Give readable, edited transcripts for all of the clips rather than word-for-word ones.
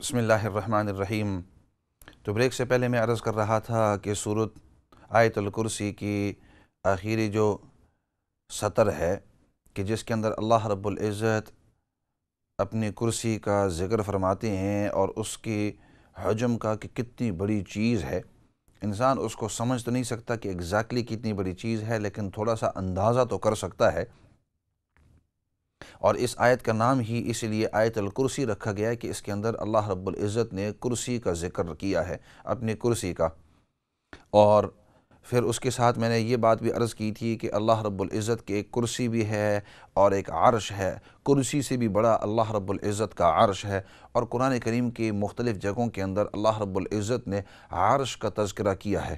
بسم اللہ الرحمن الرحیم۔ تو بریک سے پہلے میں عرض کر رہا تھا کہ سورۃ آیت الکرسی کی آخری جو سطر ہے کہ جس کے اندر اللہ رب العزت اپنی کرسی کا ذکر فرماتے ہیں اور اس کی حجم کا کہ کتنی بڑی چیز ہے، انسان اس کو سمجھ تو نہیں سکتا کہ ایگزیکٹلی کتنی بڑی چیز ہے، لیکن تھوڑا سا اندازہ تو کر سکتا ہے۔ اور اس آیت کا نام ہی اس لیے آیت الکرسی رکھا گیا ہے کہ اس کے اندر اللہ رب العزت نے کرسی کا ذکر کیا ہے، اپنی کرسی کا۔ اور پھر اس کے ساتھ میں نے یہ بات بھی عرض کی تھی کہ اللہ رب العزت کی ایک کرسی بھی ہے اور ایک عرش ہے، کرسی سے بھی بڑا اللہ رب العزت کا عرش ہے۔ اور قرآن کریم کی مختلف جگہوں کے اندر اللہ رب العزت نے عرش کا تذکرہ کیا ہے،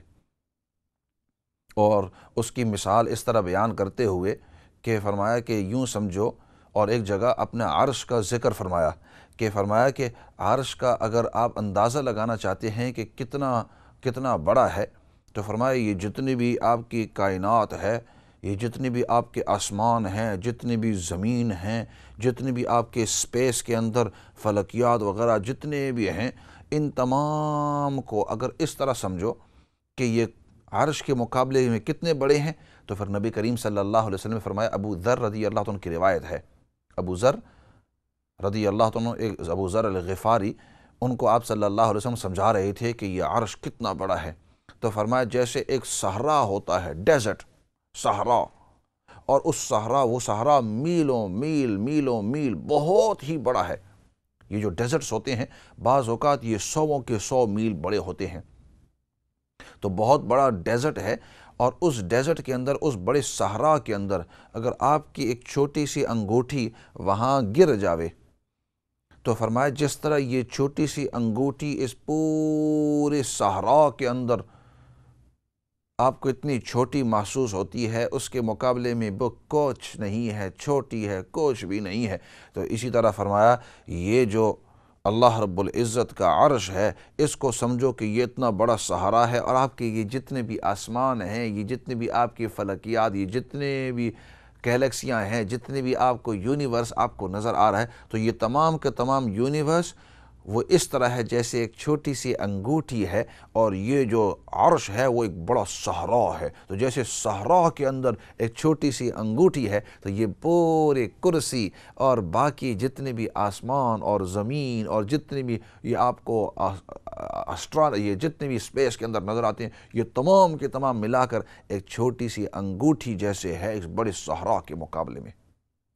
اور اس کی مثال اس طرح بیان کرتے ہوئے کہ فرمایا کہ یوں سمجھو، اور ایک جگہ اپنے عرش کا ذکر فرمایا کہ عرش کا اگر آپ اندازہ لگانا چاہتے ہیں کہ کتنا بڑا ہے، تو فرمایا یہ جتنی بھی آپ کی کائنات ہے، یہ جتنی بھی آپ کے آسمان ہیں، جتنی بھی زمین ہیں، جتنی بھی آپ کے اسپیس کے اندر فلکیات وغیرہ جتنے بھی ہیں، ان تمام کو اگر اس طرح سمجھو کہ یہ عرش کے مقابلے میں کتنے بڑے ہیں، تو پھر نبی کریم صلی اللہ علیہ وسلم نے فرمایا، ابو ذر رضی اللہ عنہ کی روایت ہے، ابو ذر رضی اللہ عنہ، ابو ذر الغفاری، ان کو آپ صلی اللہ علیہ وسلم سمجھا رہے تھے کہ یہ عرش کتنا بڑا ہے، تو فرمایا جیسے ایک صحرا ہوتا ہے، ڈیزرٹ صحرا، اور وہ صحرا میلوں میل بہت ہی بڑا ہے۔ یہ جو ڈیزرٹس ہوتے ہیں بعض اوقات یہ 100 کے 100 میل بڑے ہوتے ہیں، تو بہت بڑا ڈیزرٹ ہے، اور اس ڈیزرٹ کے اندر، اس بڑے صحرا کے اندر اگر آپ کی ایک چھوٹی سی انگوٹھی وہاں گر جاوے، تو فرمایا جس طرح یہ چھوٹی سی انگوٹھی اس پورے صحرا کے اندر آپ کو اتنی چھوٹی محسوس ہوتی ہے، اس کے مقابلے میں وہ کچھ نہیں ہے، چھوٹی ہے، کچھ بھی نہیں ہے۔ تو اسی طرح فرمایا یہ جو اللہ رب العزت کا عرش ہے، اس کو سمجھو کہ یہ اتنا بڑا صحرا ہے، اور آپ کے یہ جتنے بھی آسمان ہیں، یہ جتنے بھی آپ کی فلکیات، یہ جتنے بھی گیلیکسیاں ہیں، جتنے بھی آپ کو یونیورس آپ کو نظر آ رہا ہے، تو یہ تمام کے تمام یونیورس وہ اس طرح ہے جیسے ایک چھوٹی سی انگوٹھی ہے، اور یہ جو عرش ہے وہ ایک بڑا صحرا ہے۔ تو جیسے صحرا کے اندر ایک چھوٹی سی انگوٹھی ہے، تو یہ پورے کرسی اور باقی جتنے بھی آسمان اور زمین اور جتنے بھی یہ آپ کو یہ جتنے بھی اسپیس کے اندر نظر آتے ہیں، یہ تمام کے تمام ملا کر ایک چھوٹی سی انگوٹھی جیسے ہے اس بڑے صحرا کے مقابلے میں۔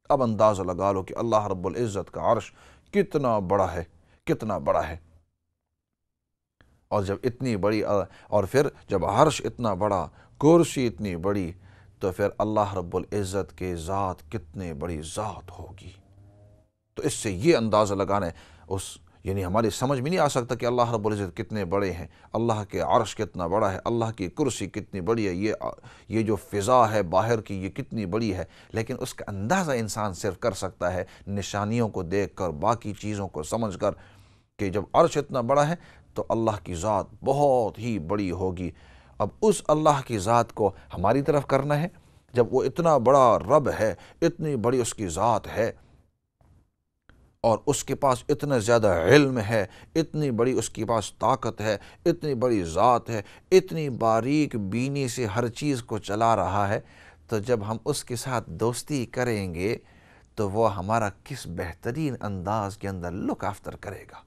اب اندازہ لگا لو کہ اللہ رب العزت کا عرش کتنا بڑا ہے، کتنا بڑا ہے۔ اور جب اتنی بڑی، اور پھر جب عرش اتنا بڑا، کرسی اتنی بڑی، تو پھر اللہ رب العزت کے ذات کتنے بڑی ذات ہوگی۔ تو اس سے یہ اندازہ لگانا ہے، یعنی ہماری سمجھ میں نہیں آ سکتا کہ اللہ رب العزت کتنے بڑے ہیں، اللہ کے عرش کتنا بڑا ہے، اللہ کی کرسی کتنی بڑی ہے، یہ جو فضا ہے باہر کی یہ کتنی بڑی ہے، لیکن اس کا اندازہ انسان صرف کر سکتا ہے نشانیوں کو دیکھ کر، باقی چیزوں کو سمجھ کر، کہ جب عرش اتنا بڑا ہے تو اللہ کی ذات بہت ہی بڑی ہوگی۔ اب اس اللہ کی ذات کو ہماری طرف کرنا ہے، جب وہ اتنا بڑا رب ہے، اتنی بڑی اس کی ذات ہے، اور اس کے پاس اتنا زیادہ علم ہے، اتنی بڑی اس کے پاس طاقت ہے، اتنی بڑی ذات ہے، اتنی باریک بینی سے ہر چیز کو چلا رہا ہے، تو جب ہم اس کے ساتھ دوستی کریں گے تو وہ ہمارا کس بہترین انداز کے اندر لک آفٹر کرے گا۔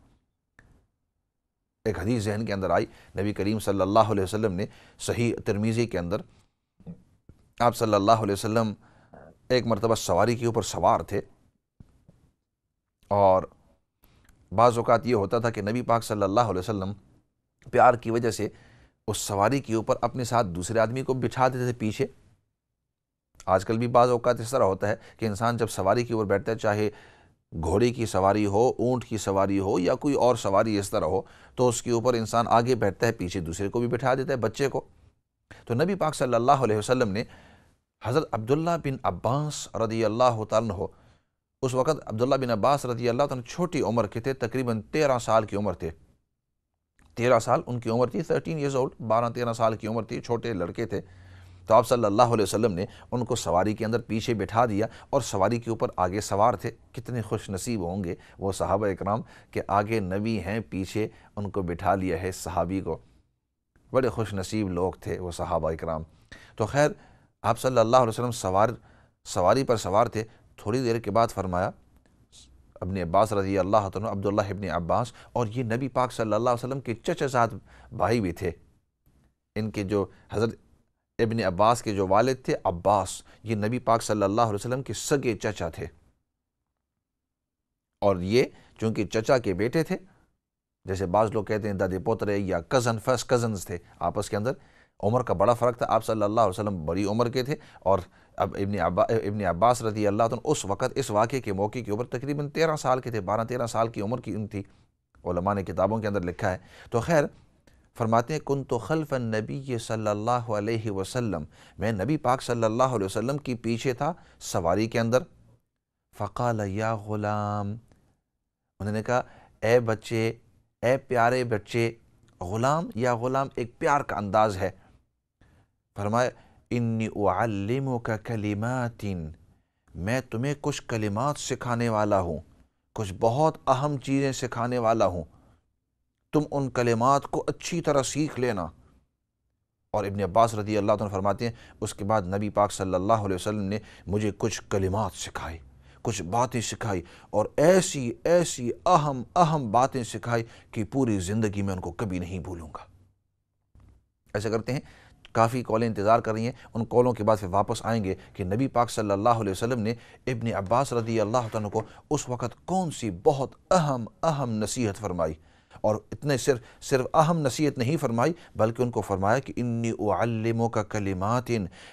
ایک حدیث ذہن کے اندر آئی، نبی کریم صلی اللہ علیہ وسلم نے صحیح ترمذی کے اندر، آپ صلی اللہ علیہ وسلم ایک مرتبہ سواری کے اوپر سوار تھے، اور بعض اوقات یہ ہوتا تھا کہ نبی پاک صلی اللہ علیہ وسلم پیار کی وجہ سے اس سواری کے اوپر اپنے ساتھ دوسرے آدمی کو بٹھا دیتے تھے پیچھے۔ آج کل بھی بعض اوقات اس طرح ہوتا ہے کہ انسان جب سواری کے اوپر بیٹھتا ہے، چاہے گھوڑے کی سواری ہو، اونٹ کی سواری ہو، یا کوئی اور سواری اس طرح ہو، تو اس کے اوپر انسان آگے بیٹھتا ہے، پیچھے دوسرے کو بھی بٹھا دیتا ہے، بچے کو۔ تو نبی پاک صلی اللہ علیہ وسلم نے حضرت عبداللہ بن عباس رضی اللہ تعالیٰ عنہ، اس وقت عبداللہ بن عباس رضی اللہ تعالیٰ چھوٹی عمر کے تھے، تقریباً 13 سال کی عمر تھے، 13 سال ان کی عمر تھی، 13 ایئرز اولڈ، 12-13 سال کی عمر تھی، چھوٹے لڑکے تھے۔ تو آپ صلی اللہ علیہ وسلم نے ان کو سواری کے اندر پیچھے بٹھا دیا اور سواری کے اوپر آگے سوار تھے۔ کتنے خوش نصیب ہوں گے وہ صحابہ اکرام کہ آگے نبی ہیں، پیچھے ان کو بٹھا لیا ہے صحابی کو۔ بڑے خوش نصیب لوگ تھے وہ صحابہ اکرام۔ تو خیر آپ صلی اللہ علیہ وسلم سواری پر سوار تھے۔ تھوڑی دیر کے بعد فرمایا، ابن عباس رضی اللہ عنہ، عبداللہ ابن عباس، اور یہ نبی پاک صلی اللہ علیہ وسلم کے چچا زاد بھائی بھی تھے، ان کے جو حضرت ابن عباس کے جو والد تھے عباس، یہ نبی پاک صلی اللہ علیہ وسلم کے سگے چچا تھے، اور یہ چونکہ چچا کے بیٹے تھے، جیسے بعض لوگ کہتے ہیں دادے پوترے یا فرسٹ کزنز تھے آپس کے اندر، عمر کا بڑا فرق تھا۔ آپ صلی اللہ علیہ وسلم بڑی عمر کے تھے، اور اب ابن عباس رضی اللہ عنہ اس وقت اس واقعے کے موقع کے اوپر تقریباً 13 سال کے تھے، 12-13 سال کی عمر کی ان تھی، علماء نے کتابوں کے اندر لکھا ہے۔ تو خیر فرماتے ہیں کنت خلف النبی صلی اللہ علیہ وسلم، میں نبی پاک صلی اللہ علیہ وسلم کی پیچھے تھا سواری کے اندر۔ فقال یا غلام، انہوں نے کہا اے بچے، اے پیارے بچے۔ غلام یا غلام ایک پیار کا انداز ہے۔ فرمایا انی اعلمک کلمات، میں تمہیں کچھ کلمات سکھانے والا ہوں، کچھ بہت اہم چیزیں سکھانے والا ہوں، تم ان کلمات کو اچھی طرح سیکھ لینا۔ اور ابن عباس رضی اللہ عنہ فرماتے ہیں اس کے بعد نبی پاک صلی اللہ علیہ وسلم نے مجھے کچھ کلمات سکھائی، کچھ باتیں سکھائی، اور ایسی ایسی اہم باتیں سکھائی کہ پوری زندگی میں ان کو کبھی نہیں بھولوں گا۔ ایسا کرتے ہیں، کافی کالیں انتظار کر رہی ہیں، ان کالوں کے بعد پھر واپس آئیں گے کہ نبی پاک صلی اللہ علیہ وسلم نے ابن عباس رضی اللہ عنہ کو اس وقت کون سی بہت اہم نصیحت فرمائی، اور اتنے صرف اہم نصیحت نہیں فرمائی بلکہ ان کو فرمایا کہ انی اعلمک کلمات،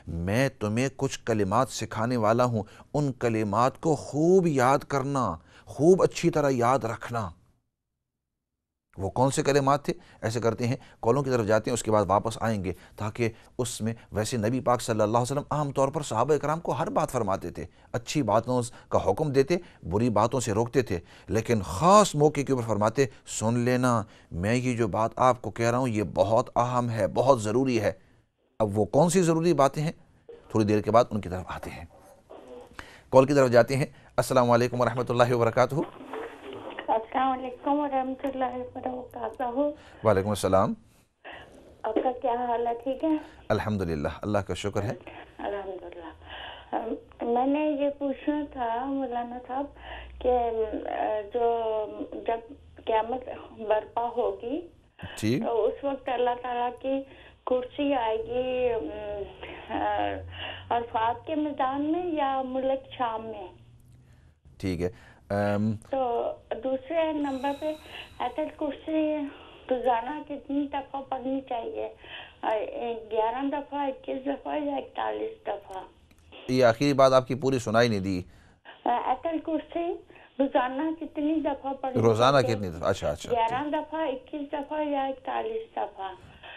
میں تمہیں کچھ کلمات سکھانے والا ہوں، ان کلمات کو خوب یاد کرنا، خوب اچھی طرح یاد رکھنا۔ وہ کون سے کلمات تھے؟ ایسے کرتے ہیں کالوں کی طرف جاتے ہیں، اس کے بعد واپس آئیں گے تاکہ اس میں ویسے نبی پاک صلی اللہ علیہ وسلم عام طور پر صحابہ اکرام کو ہر بات فرماتے تھے، اچھی باتوں کا حکم دیتے، بری باتوں سے روکتے تھے، لیکن خاص موقع کے اوپر فرماتے سن لینا، میں یہ جو بات آپ کو کہہ رہا ہوں یہ بہت اہم ہے، بہت ضروری ہے۔ اب وہ کون سی ضروری باتیں ہیں تھوڑی دیر کے بعد ان کی طرف آتے ہیں۔ کال کی طرف جاتے ہیں۔ السلام علیکم ورحمۃ اللہ وبرکاتہ۔ السلام علیکم ورحمۃ اللہ وبرکاتہ۔ وعلیکم السلام۔ آپ کا کیا حال ہے؟ ٹھیک ہے الحمدللہ، اللہ کا شکر ہے۔ الحمدللہ۔ میں نے یہ پوچھنا تھا مولانا صاحب کہ جب قیامت برپا ہوگی جی، تو اس وقت اللہ تعالیٰ کی کرسی آئے گی عرفات کے میدان میں یا ملک شام میں؟ ٹھیک ہے۔ تو دوسرے نمبر پہ آیت الکرسی روزانہ کتنی دفعہ پڑھنی چاہیے؟ 11 دفعہ، 21 دفعہ یا 41 دفعہ؟ یہ آخری بات آپ کی پوری سنائی نہیں دی۔ آیت الکرسی روزانہ کتنی دفعہ پڑھنی؟ روزانہ کتنی دفعہ؟ اچھا 11 دفعہ، 21 دفعہ یا 41 دفعہ؟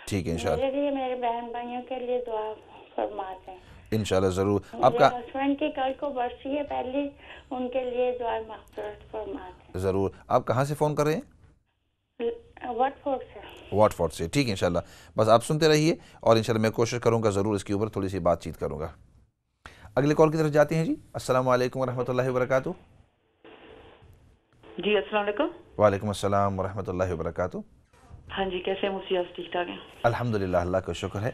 ٹھیک ہے، انشاءاللہ میرے لیے، میرے بہن بھائیوں کے لیے دعا فرما دیں۔ انشاءاللہ ضرور۔ آپ میرے کا ہسبینڈ کی کل کو برسی ہے پہلی، ان کے لیے دعا مغفرت فرما دیں۔ ضرور۔ آپ کہاں سے فون کر رہے ہیں؟ واٹ فورڈ سے۔ واٹ فورڈ سے، ٹھیک ہے انشاءاللہ۔ بس آپ سنتے رہیے اور انشاءاللہ میں کوشش کروں گا ضرور اس کے اوپر تھوڑی سی بات چیت کروں گا۔ اگلے کال کی طرف جاتے ہیں جی۔ السلام علیکم ورحمۃ اللہ وبرکاتہ۔ جی السلام علیکم۔ وعلیکم السلام ورحمۃ اللہ وبرکاتہ۔ ہاں جی، کیسے ہیں مفتی صاحب؟ ٹھیک ٹھاک ہیں؟ الحمدللہ، اللہ کا شکر ہے۔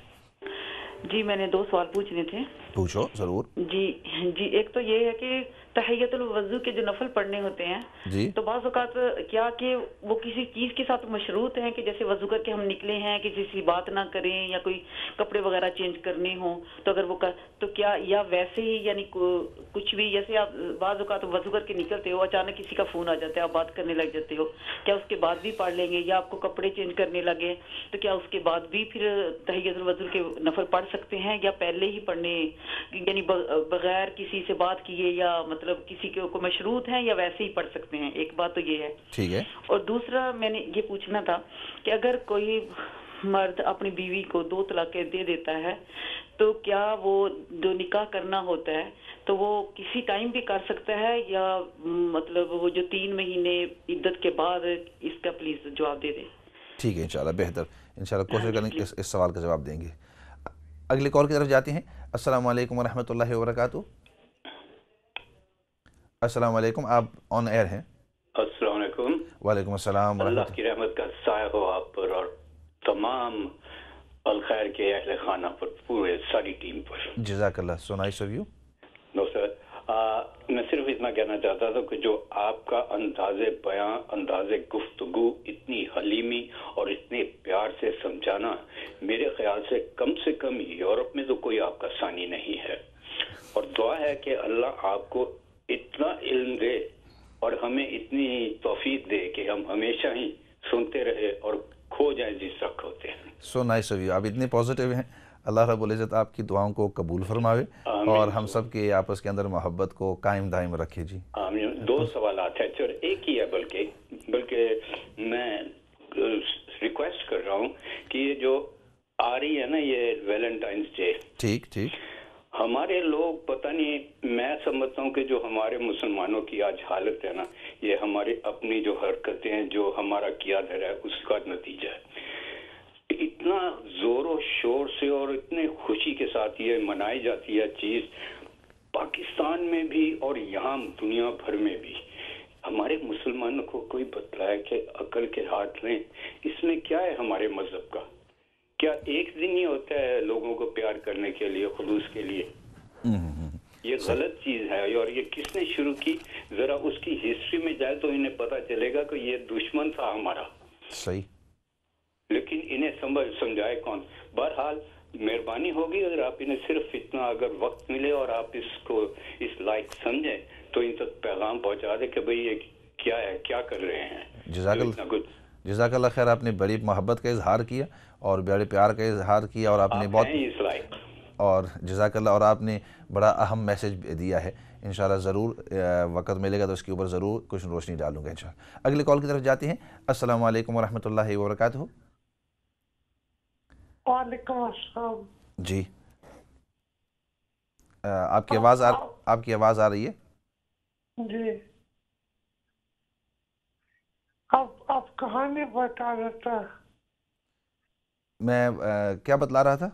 جی میں نے 2 سوال پوچھنے تھے۔ پوچھو ضرور۔ جی ایک تو یہ ہے کہ تحیۃ الوضو کے جو نفل پڑھنے ہوتے ہیں جی، تو بعض اوقات کیا کہ وہ کسی چیز کے ساتھ مشروط ہیں کہ جیسے وضو کر کے ہم نکلے ہیں کسی سی بات نہ کریں یا کوئی کپڑے وغیرہ چینج کرنے ہوں تو اگر وہ تو کیا، یا ویسے ہی یعنی کچھ بھی، جیسے آپ بعض اوقات وضو کر کے نکلتے ہو، اچانک کسی کا فون آ جاتا ہے، آپ بات کرنے لگ جاتے ہو، کیا اس کے بعد بھی پڑھ لیں گے؟ یا آپ کو کپڑے چینج کرنے لگے تو کیا اس کے بعد بھی پھر تحیۃ الوضو کے نفل پڑھ سکتے ہیں یا پہلے ہی پڑھنے، یعنی بغیر کسی سے بات کیے یا مطلب کسی کو مشروط ہیں یا ویسے ہی پڑھ سکتے ہیں؟ ایک بات تو یہ ہے۔ ٹھیک ہے۔ اور دوسرا میں نے یہ پوچھنا تھا کہ اگر کوئی مرد اپنی بیوی کو 2 طلاقیں دے دیتا ہے تو کیا وہ جو نکاح کرنا ہوتا ہے تو وہ کسی ٹائم بھی کر سکتا ہے یا مطلب وہ جو 3 مہینے عدت کے بعد؟ اس کا پلیز جواب دے دیں۔ ٹھیک ہے انشاءاللہ، بہتر، انشاءاللہ کوشش کریں گے اس سوال کا جواب دیں گے۔ اگلی کال کی طرف جاتے ہیں۔ السلام علیکم ورحمۃ اللہ وبرکاتہ۔ السلام علیکم، آپ آن ایئر ہیں۔ السلام علیکم۔ وعلیکم السلام ورحمۃ اللہ کی رحمت کا سایہ ہو آپ پر اور تمام الخیر کے اہل خانہ پر، پورے ساری ٹیم پر۔ جزاک اللہ، سو نائس آف یو۔ نو سر، میں صرف اتنا کہنا چاہتا تھا کہ جو آپ کا انداز بیاں، انداز گفتگو، اتنی حلیمی اور اتنے پیار سے سمجھانا، میرے خیال سے کم یورپ میں تو کوئی آپ کا ثانی نہیں ہے، اور دعا ہے کہ اللہ آپ کو اتنا علم دے اور ہمیں اتنی توفیق دے کہ ہم ہمیشہ ہی سنتے رہے اور کھو جائیں جس طرح کھوتے ہیں۔ سو نائس آف یو، آپ اتنے پازیٹیو ہیں۔ اللہ رب العزت آپ کی دعاؤں کو قبول فرماوے اور ہم سب کے آپس کے اندر محبت کو قائم دائم رکھے۔ جی آمین۔ دو سوالات ہیں، اور ایک ہی ہے، بلکہ میں ریکویسٹ کر رہا ہوں کہ یہ جو آ رہی ہے نا یہ ویلنٹائنس ڈے، ٹھیک ٹھیک، ہمارے لوگ پتہ نہیں، میں سمجھتا ہوں کہ جو ہمارے مسلمانوں کی آج حالت ہے نا، یہ ہماری اپنی جو حرکتیں ہیں، جو ہمارا کیا دھرا ہے، اس کا نتیجہ ہے۔ اتنا زور و شور سے اور اتنے خوشی کے ساتھ یہ منائی جاتی ہے چیز، پاکستان میں بھی اور یہاں دنیا بھر میں بھی۔ ہمارے مسلمانوں کو کوئی بتلائے کہ عقل کے ہاتھ لیں، اس میں کیا ہے ہمارے مذہب کا؟ کیا ایک دن ہی ہوتا ہے لوگوں کو پیار کرنے کے لیے، خلوص کے لیے؟ یہ غلط چیز ہے، اور یہ کس نے شروع کی؟ ذرا اس کی ہسٹری میں جائے تو انہیں پتہ چلے گا کہ یہ دشمن تھا ہمارا، صحیح، لیکن انہیں سمجھائے کون؟ بہرحال مہربانی ہوگی اگر آپ انہیں صرف اتنا اگر وقت ملے اور آپ اس کو اس لائق سمجھیں تو ان تک پیغام پہنچا دے کہ بھئی یہ کیا ہے، کیا کر رہے ہیں۔ جزاک اللہ خیر، آپ نے بڑی محبت کا اظہار کیا اور بڑے پیار کا اظہار کیا، اور آپ نے بہت اس لائق، اور جزاک اللہ، اور آپ نے بڑا اہم میسج دیا ہے۔ انشاءاللہ ضرور وقت ملے گا تو اس کے اوپر ضرور کچھ روشنی ڈالوں گا انشاءاللہ۔ اگلی کال کی طرف جاتے ہیں۔ السلام علیکم ورحمۃ اللہ وبرکاتہ۔ وعلیکم السلام۔ جی، آپ کی آواز آ رہی ہے؟ جی، آپ کہانی بتا دیتا، میں کیا بتلا رہا تھا؟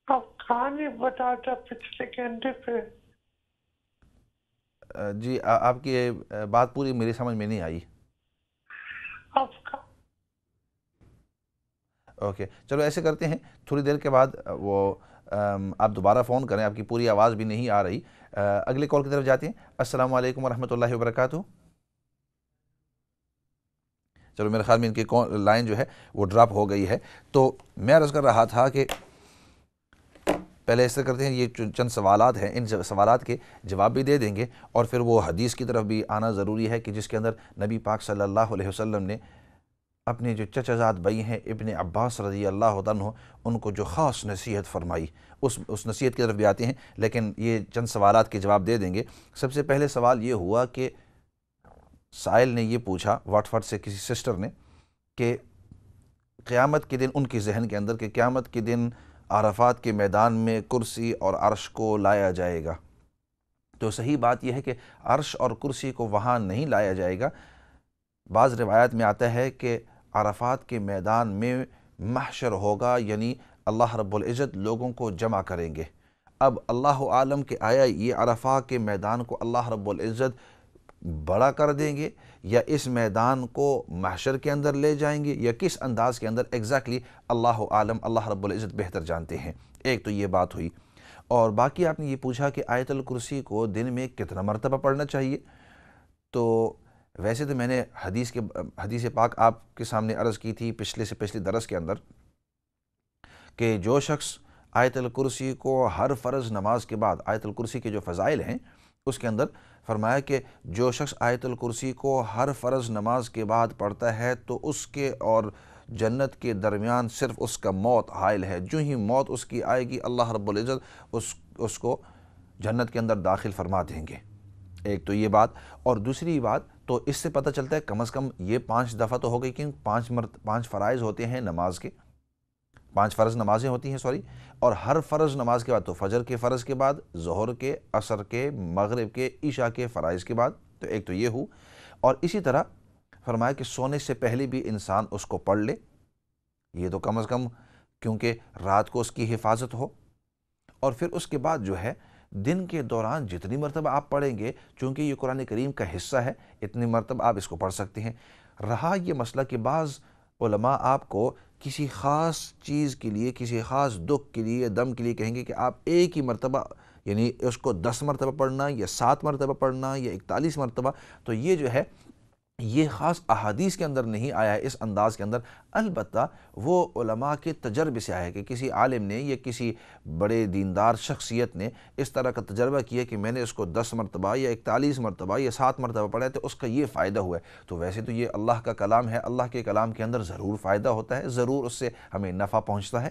آپ کہانی بتاتا پچھلے گھنٹے پہ۔ جی، آپ کی بات پوری میری سمجھ میں نہیں آئی۔ اوکے، چلو ایسے کرتے ہیں، تھوڑی دیر کے بعد آپ دوبارہ فون کریں، آپ کی پوری آواز بھی نہیں آ رہی۔ اگلی کال کی طرف جاتے ہیں۔ السلام علیکم ورحمۃ اللہ وبرکاتہ۔ چلو میرے خیال میں ان کی لائن جو ہے وہ ڈراپ ہو گئی ہے، تو میں عرض کر رہا تھا کہ پہلے ایسے کرتے ہیں، یہ چند سوالات ہیں، ان سوالات کے جواب بھی دے دیں گے، اور پھر وہ حدیث کی طرف بھی آنا ضروری ہے کہ جس کے اندر نبی پاک صلی اللہ علیہ وسلم نے اپنے جو چچا زاد بھائی ہیں ابن عباس رضی اللہ عنہ، ان کو جو خاص نصیحت فرمائی، اس نصیحت کی طرف بھی آتے ہیں، لیکن یہ چند سوالات کے جواب دے دیں گے۔ سب سے پہلے سوال یہ ہوا کہ سائل نے یہ پوچھا واٹس ایپ سے، کسی سسٹر نے، کہ قیامت کے دن ان کے ذہن کے اندر کہ قیامت کے دن عرفات کے میدان میں کرسی اور عرش کو لایا جائے گا، تو صحیح بات یہ ہے کہ عرش اور کرسی کو وہاں نہیں لایا جائے گا۔ بعض روایات میں آتا ہے کہ عرفات کے میدان میں محشر ہوگا، یعنی اللہ رب العزت لوگوں کو جمع کریں گے۔ اب اللہ عالم کہ آیا یہ عرفات کے میدان کو اللہ رب العزت بڑا کر دیں گے یا اس میدان کو محشر کے اندر لے جائیں گے یا کس انداز کے اندر ایگزیکٹلی اللہ عالم، اللہ رب العزت بہتر جانتے ہیں۔ ایک تو یہ بات ہوئی، اور باقی آپ نے یہ پوچھا کہ آیت الکرسی کو دن میں کتنا مرتبہ پڑھنا چاہیے۔ تو ویسے تو میں نے حدیث پاک آپ کے سامنے عرض کی تھی پچھلے درس کے اندر کہ جو شخص آیت الکرسی کو ہر فرض نماز کے بعد، آیت الکرسی کے جو فضائل ہیں اس کے اندر فرمایا کہ جو شخص آیت الکرسی کو ہر فرض نماز کے بعد پڑھتا ہے تو اس کے اور جنت کے درمیان صرف اس کا موت حائل ہے، جو ہی موت اس کی آئے گی اللہ رب العزت اس کو جنت کے اندر داخل فرما دیں گے۔ ایک تو یہ بات، اور دوسری بات تو اس سے پتہ چلتا ہے کم از کم یہ 5 دفعہ تو ہو گئی کہ 5 فرائض ہوتے ہیں نماز کے، 5 فرض نمازیں ہوتی ہیں اور ہر فرض نماز کے بعد تو فجر کے فرض کے بعد، ظہر کے، عصر کے، مغرب کے، عشاء کے فرائض کے بعد، تو ایک تو یہ ہو، اور اسی طرح فرمایا کہ سونے سے پہلے بھی انسان اس کو پڑھ لے۔ یہ تو کم از کم کیونکہ رات کو اس کی حفاظت ہو، اور پھر اس کے بعد جو ہے دن کے دوران جتنی مرتبہ آپ پڑھیں گے، چونکہ یہ قرآن کریم کا حصہ ہے، اتنی مرتبہ آپ اس کو پڑھ سکتے ہیں۔ رہا یہ مسئلہ کہ بعض علماء آپ کو کسی خاص چیز کے لیے، کسی خاص دکھ کے لیے، دم کے لیے کہیں گے کہ آپ ایک ہی مرتبہ، یعنی اس کو 10 مرتبہ پڑھنا یا 7 مرتبہ پڑھنا یا 41 مرتبہ، تو یہ جو ہے یہ خاص احادیث کے اندر نہیں آیا ہے اس انداز کے اندر، البتہ وہ علماء کے تجربے سے آیا ہے کہ کسی عالم نے یا کسی بڑے دیندار شخصیت نے اس طرح کا تجربہ کیا کہ میں نے اس کو 10 مرتبہ یا 41 مرتبہ یا 7 مرتبہ پڑھا ہے تو اس کا یہ فائدہ ہوا ہے۔ تو ویسے تو یہ اللہ کا کلام ہے، اللہ کے کلام کے اندر ضرور فائدہ ہوتا ہے، ضرور اس سے ہمیں نفع پہنچتا ہے،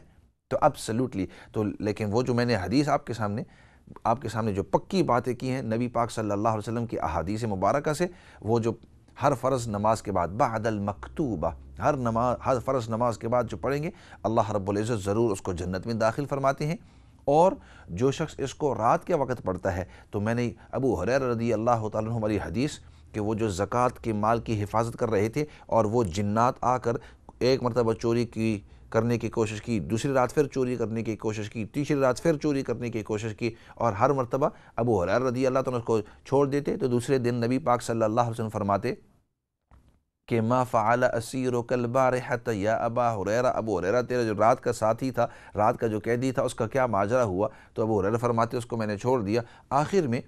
تو ایبسلیوٹلی تو، لیکن وہ جو میں نے حدیث آپ کے سامنے جو پکی باتیں کی ہیں نبی پاک صلی اللہ علیہ وسلم کی احادیث مبارکہ سے، وہ جو ہر فرض نماز کے بعد بعد المکتوبہ، ہر فرض نماز کے بعد جو پڑھیں گے اللہ رب العزت ضرور اس کو جنت میں داخل فرماتے ہیں۔ اور جو شخص اس کو رات کے وقت پڑھتا ہے، تو میں نے ابو ہریرہ رضی اللہ تعالیٰ عنہ والی حدیث کہ وہ جو زکوٰۃ کے مال کی حفاظت کر رہے تھے اور وہ جنات آ کر ایک مرتبہ چوری کرنے کی کوشش کی، دوسری رات پھر چوری کرنے کی کوشش کی، تیسری رات پھر چوری کرنے کی کوشش کی، اور ہر مرتبہ ابو ہریرہ رضی اللہ تعالیٰ عنہ کو چھوڑ دیتے، تو دوسرے دن نبی پاک صلی اللہ علیہ وسلم فرماتے کہ ما فعل اسیرک البارحۃ یا ابا ہریرہ، ابو ہریرہ تیرا جو رات کا ساتھی تھا، رات کا جو قیدی تھا، اس کا کیا ماجرا ہوا؟ تو ابو ہریرہ فرماتے اس کو میں نے چھوڑ دیا۔ آخر میں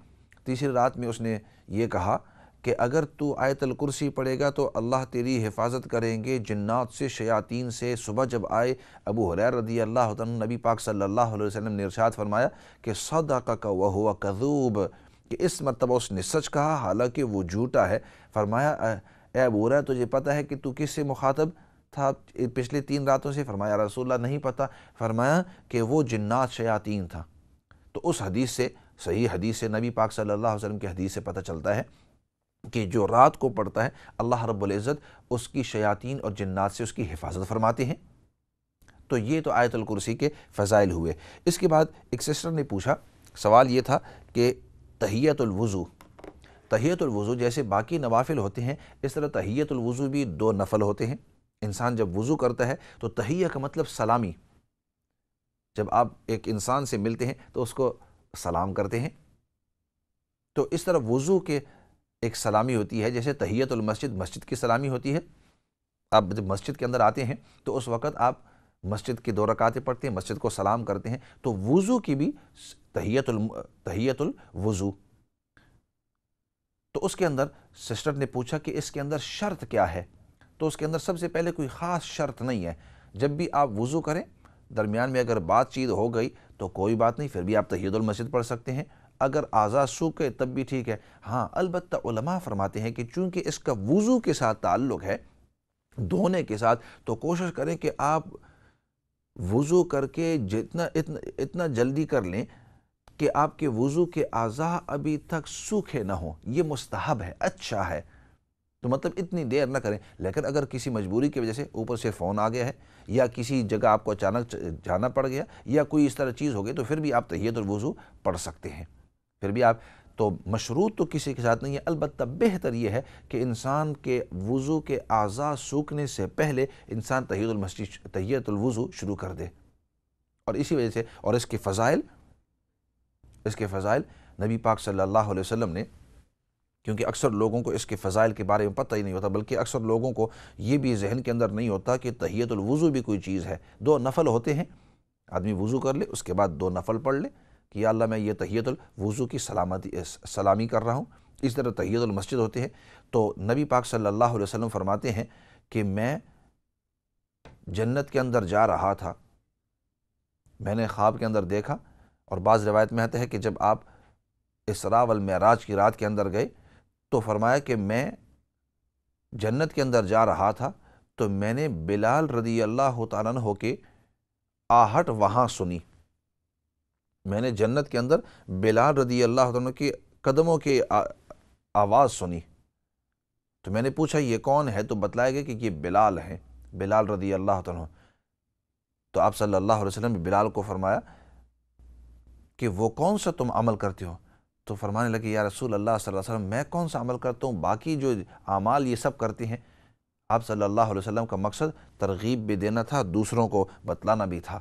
تیسری رات میں اس نے یہ کہا کہ اگر تو آیت الکرسی پڑھے گا تو اللہ تیری حفاظت کریں گے جنات سے، شیاطین سے۔ صبح جب آئے ابو ہریرہ رضی اللہ عنہ، نبی پاک صلی اللہ علیہ وسلم نے ارشاد فرمایا کہ صدقک وہو کذوب، کہ اس مرتبہ اس نے سچ کہا حالانکہ وہ جھوٹا ہے۔ فرمایا اے ابو ہریرہ تجھے پتہ ہے کہ تو کس سے مخاطب تھا پچھلے 3 راتوں سے؟ فرمایا رسول اللہ نہیں پتہ۔ فرمایا کہ وہ جنات شیاطین تھا۔ تو اس حدیث سے، صحیح حدیث سے، نبی پاک صلی اللہ علیہ وسلم کی حدیث سے پتہ چلتا ہے کہ جو رات کو پڑھتا ہے اللہ رب العزت اس کی شیاطین اور جنات سے اس کی حفاظت فرماتے ہیں۔ تو یہ تو آیت الکرسی کے فضائل ہوئے۔ اس کے بعد ایک سسٹر نے پوچھا، سوال یہ تھا کہ تحیۃ الوضو، تحیۃ الوضو جیسے باقی نوافل ہوتے ہیں اس طرح تحیۃ الوضو بھی 2 نفل ہوتے ہیں۔ انسان جب وضو کرتا ہے تو تحیہ کا مطلب سلامی، جب آپ ایک انسان سے ملتے ہیں تو اس کو سلام کرتے ہیں، تو اس طرح وضو کے ایک سلامی ہوتی ہے، جیسے تحیۃ المسجد مسجد کی سلامی ہوتی ہے۔ آپ جب مسجد کے اندر آتے ہیں تو اس وقت آپ مسجد کی 2 رکعتیں پڑھتے ہیں، مسجد کو سلام کرتے ہیں، تو وضو کی بھی تحیۃ الوضو۔ تو اس کے اندر سسٹر نے پوچھا کہ اس کے اندر شرط کیا ہے؟ تو اس کے اندر سب سے پہلے کوئی خاص شرط نہیں ہے، جب بھی آپ وضو کریں درمیان میں اگر بات چیت ہو گئی تو کوئی بات نہیں، پھر بھی آپ تحیۃ المسجد پڑھ سکتے ہیں، اگر اعضاء سوکھے تب بھی ٹھیک ہے۔ ہاں البتہ علماء فرماتے ہیں کہ چونکہ اس کا وضو کے ساتھ تعلق ہے، دھونے کے ساتھ، تو کوشش کریں کہ آپ وضو کر کے اتنا جلدی کر لیں کہ آپ کے وضو کے اعضاء ابھی تک سوکھے نہ ہوں، یہ مستحب ہے، اچھا ہے، تو مطلب اتنی دیر نہ کریں۔ لیکن اگر کسی مجبوری کی وجہ سے اوپر سے فون آ گیا ہے یا کسی جگہ آپ کو اچانک جانا پڑ گیا یا کوئی اس طرح چیز ہو گئی تو پھر بھی آپ تحیۃ الوضو پڑھ سکتے ہیں، پھر بھی آپ تو مشروط تو کسی کے ساتھ نہیں ہے، البتہ بہتر یہ ہے کہ انسان کے وضو کے اعضاء سوکھنے سے پہلے انسان تحیۃ الوضو شروع کر دے۔ اور اسی وجہ سے، اور اس کے فضائل نبی پاک صلی اللہ علیہ وسلم نے، کیونکہ اکثر لوگوں کو اس کے فضائل کے بارے میں پتہ ہی نہیں ہوتا، بلکہ اکثر لوگوں کو یہ بھی ذہن کے اندر نہیں ہوتا کہ تحیۃ الوضو بھی کوئی چیز ہے۔ 2 نفل ہوتے ہیں، آدمی وضو کر لے اس کے بعد 2 نفل پڑھ لے کہ یا اللہ میں یہ تحیۃ الوضو کی سلامی کر رہا ہوں۔ اس طرح تحیۃ المسجد ہوتے ہیں۔ تو نبی پاک صلی اللہ علیہ وسلم فرماتے ہیں کہ میں جنت کے اندر جا رہا تھا، میں نے خواب کے اندر دیکھا، اور بعض روایت میں آتا ہے کہ جب آپ اسراء والمعراج کی رات کے اندر گئے تو فرمایا کہ میں جنت کے اندر جا رہا تھا تو میں نے بلال رضی اللہ تعالیٰ عنہ کے آہٹ وہاں سنی، میں نے جنت کے اندر بلال رضی اللہ عنہ کی قدموں کی آواز سنی، تو میں نے پوچھا یہ کون ہے؟ تو بتلایا گیا کہ یہ بلال ہیں، بلال رضی اللہ عنہ۔ تو آپ صلی اللہ علیہ وسلم نے بلال کو فرمایا کہ وہ کون سا تم عمل کرتے ہو؟ تو فرمانے لگے یا رسول اللہ صلی اللہ علیہ وسلم میں کون سا عمل کرتا ہوں، باقی جو اعمال یہ سب کرتے ہیں، آپ صلی اللہ علیہ وسلم کا مقصد ترغیب بھی دینا تھا، دوسروں کو بتلانا بھی تھا۔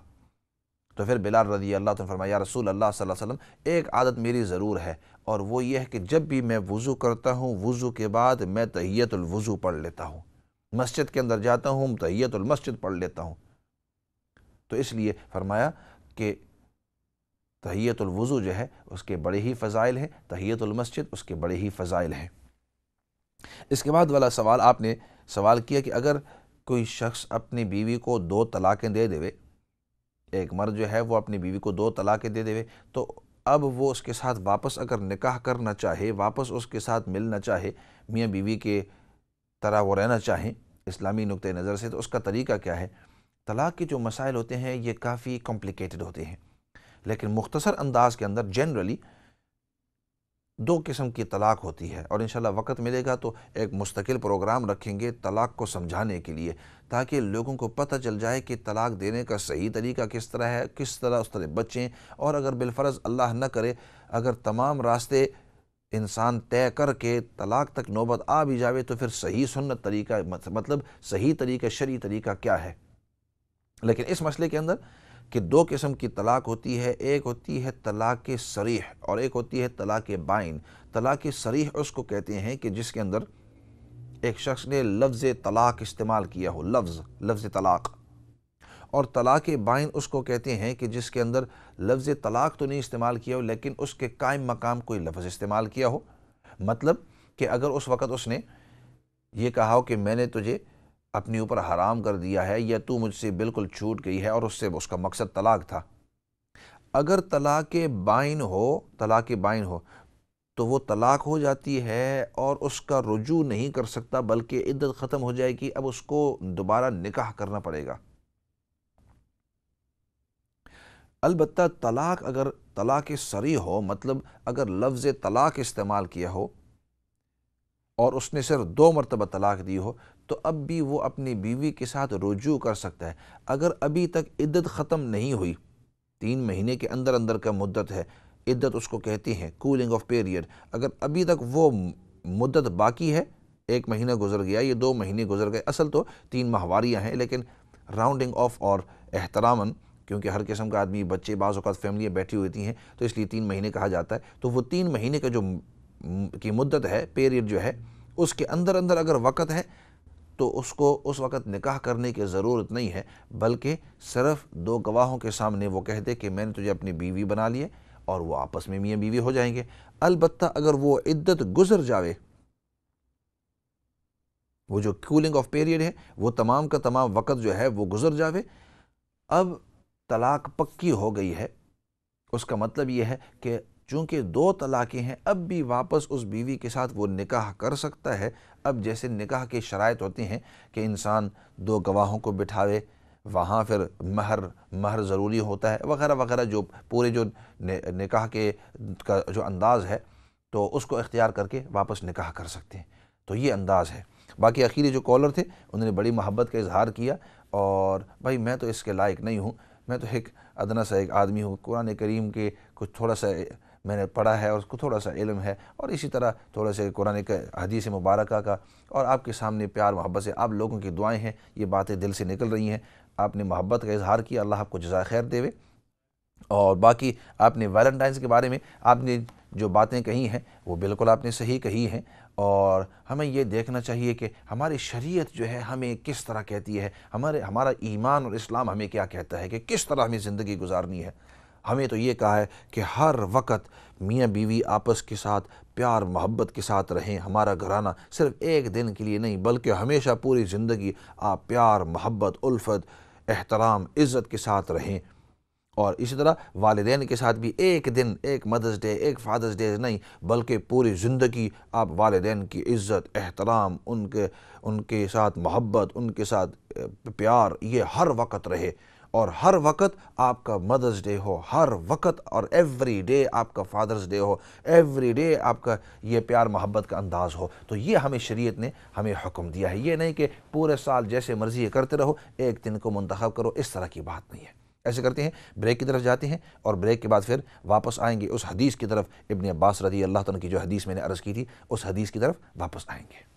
تو پھر بلال رضی اللہ عنہ فرمایا، یا رسول اللہ صلی اللہ علیہ وسلم ایک عادت میری ضرور ہے، اور وہ یہ ہے کہ جب بھی میں وضو کرتا ہوں وضو کے بعد میں تحیۃ الوضو پڑھ لیتا ہوں، مسجد کے اندر جاتا ہوں تحیۃ المسجد پڑھ لیتا ہوں۔ تو اس لیے فرمایا کہ تحیۃ الوضو جو ہے اس کے بڑے ہی فضائل ہیں، تحیۃ المسجد اس کے بڑے ہی فضائل ہیں۔ اس کے بعد والا سوال آپ نے سوال کیا کہ اگر کوئی شخص اپنی بیوی کو 2 طلاقیں دے دے، ایک مرد جو ہے وہ اپنی بیوی کو 2 طلاقیں دے دے، تو اب وہ اس کے ساتھ واپس اگر نکاح کرنا چاہے، واپس اس کے ساتھ ملنا چاہے، میاں بیوی کے طرح وہ رہنا چاہیں اسلامی نقطہ نظر سے، تو اس کا طریقہ کیا ہے؟ طلاق کے جو مسائل ہوتے ہیں یہ کافی کمپلیکیٹڈ ہوتے ہیں، لیکن مختصر انداز کے اندر جنرلی 2 قسم کی طلاق ہوتی ہے، اور انشاءاللہ وقت ملے گا تو ایک مستقل پروگرام رکھیں گے طلاق کو سمجھانے کے لیے، تاکہ لوگوں کو پتہ چل جائے کہ طلاق دینے کا صحیح طریقہ کس طرح ہے، کس طرح اس طرح بچیں، اور اگر بالفرض اللہ نہ کرے اگر تمام راستے انسان طے کر کے طلاق تک نوبت آ بھی جاوے تو پھر صحیح سنت طریقہ مطلب صحیح طریقہ شرعی طریقہ کیا ہے۔ لیکن اس مسئلے کے اندر کہ 2 قسم کی طلاق ہوتی ہے، ایک ہوتی ہے طلاق صریح اور ایک ہوتی ہے طلاق بائن۔ طلاق صریح اس کو کہتے ہیں کہ جس کے اندر ایک شخص نے لفظ طلاق استعمال کیا ہو، لفظ طلاق، اور طلاق بائن اس کو کہتے ہیں کہ جس کے اندر لفظ طلاق تو نہیں استعمال کیا ہو لیکن اس کے قائم مقام کوئی لفظ استعمال کیا ہو، مطلب کہ اگر اس وقت اس نے یہ کہا ہو کہ میں نے تجھے اپنے اوپر حرام کر دیا ہے یا تو مجھ سے بالکل چھوٹ گئی ہے، اور اس سے اس کا مقصد طلاق تھا۔ اگر طلاق بائن ہو تو وہ طلاق ہو جاتی ہے اور اس کا رجوع نہیں کر سکتا بلکہ عدت ختم ہو جائے گی، اب اس کو دوبارہ نکاح کرنا پڑے گا۔ البتہ طلاق اگر طلاق صریح ہو، مطلب اگر لفظ طلاق استعمال کیا ہو اور اس نے صرف 2 مرتبہ طلاق دی ہو، تو اب بھی وہ اپنی بیوی کے ساتھ رجوع کر سکتا ہے۔ اگر ابھی تک عدت ختم نہیں ہوئی، 3 مہینے کے اندر کا مدت ہے، عدت اس کو کہتی ہیں کولنگ آف پیریڈ، اگر ابھی تک وہ مدت باقی ہے، 1 مہینہ گزر گیا، یہ 2 مہینے گزر گئے، اصل تو 3 ماہواریاں ہیں لیکن راؤنڈنگ آف اور احتراماً، کیونکہ ہر قسم کا آدمی، بچے، بعض اوقات فیملیاں بیٹھی ہوتی ہیں تو اس لیے 3 مہینے کہا جاتا ہے، تو وہ 3 مہینے کا جو کی مدت ہے، پیریڈ جو ہے، اس کے اندر اگر وقت ہے تو اس کو اس وقت نکاح کرنے کی ضرورت نہیں ہے، بلکہ صرف 2 گواہوں کے سامنے وہ کہہ دے کہ میں نے تجھے اپنی بیوی بنا لیے، اور وہ آپس میں میاں بیوی ہو جائیں گے۔ البتہ اگر وہ عدت گزر جاوے، وہ جو کولنگ آف پیریڈ ہے وہ تمام کا تمام وقت جو ہے وہ گزر جاوے، اب طلاق پکی ہو گئی ہے، اس کا مطلب یہ ہے کہ چونکہ 2 طلاقیں ہیں، اب بھی واپس اس بیوی کے ساتھ وہ نکاح کر سکتا ہے۔ اب جیسے نکاح کی شرائط ہوتی ہیں کہ انسان 2 گواہوں کو بٹھاوے، وہاں پھر مہر ضروری ہوتا ہے وغیرہ وغیرہ، جو پورے جو نکاح کے کا جو انداز ہے تو اس کو اختیار کر کے واپس نکاح کر سکتے ہیں، تو یہ انداز ہے۔ باقی آخری جو کالر تھے انہوں نے بڑی محبت کا اظہار کیا، اور بھائی میں تو اس کے لائق نہیں ہوں، میں تو ایک ادنا سا ایک آدمی ہوں، قرآن کریم کے کچھ تھوڑا سا میں نے پڑھا ہے اور اس کو تھوڑا سا علم ہے، اور اسی طرح تھوڑا سا قرآن کا حدیث مبارکہ کا، اور آپ کے سامنے پیار محبت سے آپ لوگوں کی دعائیں ہیں، یہ باتیں دل سے نکل رہی ہیں، آپ نے محبت کا اظہار کیا، اللہ آپ کو جزائے خیر دے۔ اور باقی آپ نے ویلنٹائنس کے بارے میں آپ نے جو باتیں کہی ہیں وہ بالکل آپ نے صحیح کہی ہیں، اور ہمیں یہ دیکھنا چاہیے کہ ہماری شریعت جو ہے ہمیں کس طرح کہتی ہے، ہمارا ایمان اور اسلام ہمیں کیا کہتا ہے کہ کس طرح ہمیں زندگی گزارنی ہے۔ ہمیں تو یہ کہا ہے کہ ہر وقت میاں بیوی آپس کے ساتھ پیار محبت کے ساتھ رہیں، ہمارا گھرانہ صرف ایک دن کے لیے نہیں بلکہ ہمیشہ پوری زندگی آپ پیار محبت الفت احترام عزت کے ساتھ رہیں، اور اسی طرح والدین کے ساتھ بھی ایک دن، ایک مدرس ڈے، ایک فادرس ڈے نہیں بلکہ پوری زندگی آپ والدین کی عزت احترام، ان کے ساتھ محبت، ان کے ساتھ پیار، یہ ہر وقت رہے، اور ہر وقت آپ کا مدرس ڈے ہو، ہر وقت اور ایوری ڈے آپ کا فادرس ڈے ہو، ایوری ڈے آپ کا یہ پیار محبت کا انداز ہو۔ تو یہ ہمیں شریعت نے ہمیں حکم دیا ہے، یہ نہیں کہ پورے سال جیسے مرضی کرتے رہو، ایک دن کو منتخب کرو، اس طرح کی بات نہیں ہے۔ ایسے کرتے ہیں، بریک کی طرف جاتے ہیں، اور بریک کے بعد پھر واپس آئیں گے اس حدیث کی طرف، ابن عباس رضی اللہ عنہ کی جو حدیث میں نے عرض کی تھی، اس حدیث کی طرف واپس آئیں گے۔